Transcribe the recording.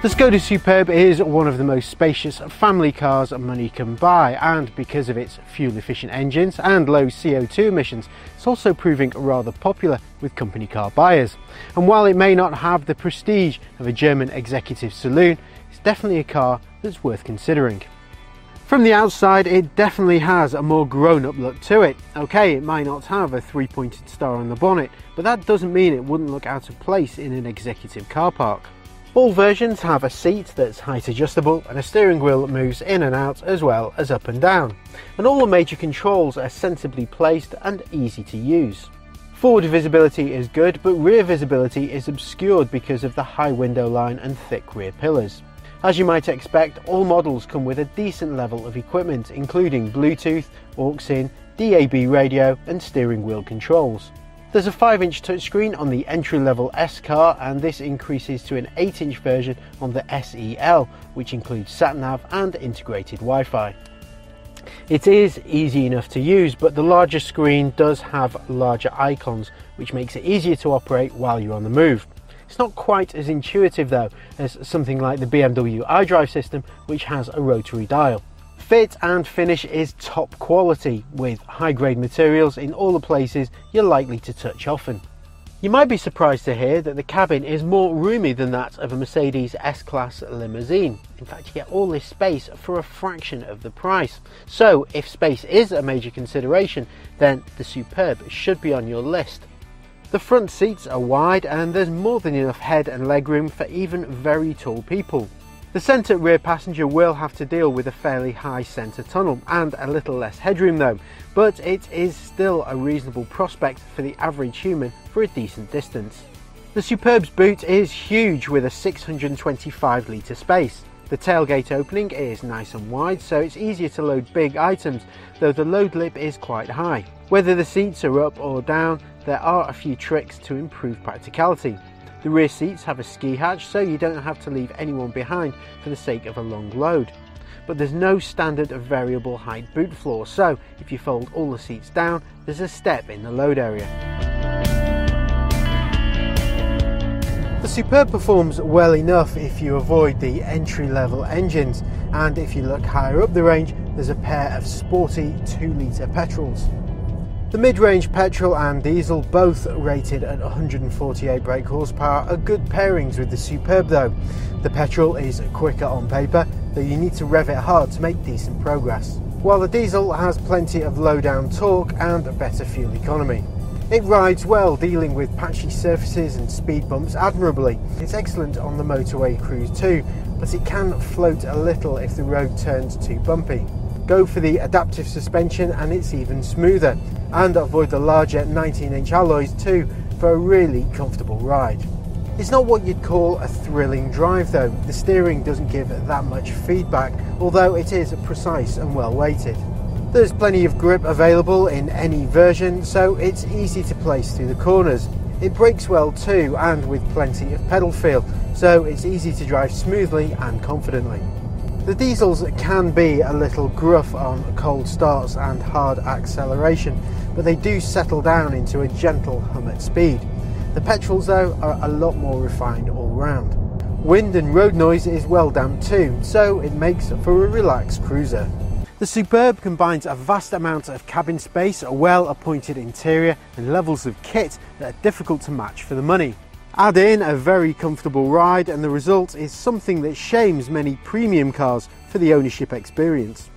The Skoda Superb is one of the most spacious family cars money can buy, and because of its fuel efficient engines and low CO2 emissions, it's also proving rather popular with company car buyers. And while it may not have the prestige of a German executive saloon, it's definitely a car that's worth considering. From the outside, it definitely has a more grown-up look to it. Okay, it might not have a three-pointed star on the bonnet, but that doesn't mean it wouldn't look out of place in an executive car park. All versions have a seat that's height adjustable and a steering wheel that moves in and out as well as up and down. And all the major controls are sensibly placed and easy to use. Forward visibility is good, but rear visibility is obscured because of the high window line and thick rear pillars. As you might expect, all models come with a decent level of equipment, including Bluetooth, aux-in, DAB radio and steering wheel controls. There's a 5-inch touchscreen on the entry-level S car, and this increases to an 8-inch version on the SEL, which includes sat-nav and integrated Wi-Fi. It is easy enough to use, but the larger screen does have larger icons, which makes it easier to operate while you're on the move. It's not quite as intuitive though as something like the BMW iDrive system, which has a rotary dial. Fit and finish is top quality, with high-grade materials in all the places you're likely to touch often. You might be surprised to hear that the cabin is more roomy than that of a Mercedes S-Class limousine. In fact, you get all this space for a fraction of the price. So if space is a major consideration, then the Superb should be on your list. The front seats are wide and there's more than enough head and legroom for even very tall people. The centre rear passenger will have to deal with a fairly high centre tunnel and a little less headroom though, but it is still a reasonable prospect for the average human for a decent distance. The Superb's boot is huge with a 625 litre space. The tailgate opening is nice and wide, so it's easier to load big items, though the load lip is quite high. Whether the seats are up or down, there are a few tricks to improve practicality. The rear seats have a ski hatch, so you don't have to leave anyone behind for the sake of a long load. But there's no standard variable height boot floor, so if you fold all the seats down, there's a step in the load area. The Superb performs well enough if you avoid the entry-level engines, and if you look higher up the range, there's a pair of sporty 2-litre petrols. The mid-range petrol and diesel, both rated at 148 brake horsepower, are good pairings with the Superb though. The petrol is quicker on paper, though you need to rev it hard to make decent progress, while the diesel has plenty of low-down torque and better fuel economy. It rides well, dealing with patchy surfaces and speed bumps admirably. It's excellent on the motorway cruise too, but it can float a little if the road turns too bumpy. Go for the adaptive suspension and it's even smoother, and avoid the larger 19-inch alloys too for a really comfortable ride. It's not what you'd call a thrilling drive though. The steering doesn't give that much feedback, although it is precise and well weighted. There's plenty of grip available in any version, so it's easy to place through the corners. It brakes well too, and with plenty of pedal feel, so it's easy to drive smoothly and confidently. The diesels can be a little gruff on cold starts and hard acceleration, but they do settle down into a gentle hum at speed. The petrols though are a lot more refined all round. Wind and road noise is well damped too, so it makes for a relaxed cruiser. The Superb combines a vast amount of cabin space, a well-appointed interior and levels of kit that are difficult to match for the money. Add in a very comfortable ride and the result is something that shames many premium cars for the ownership experience.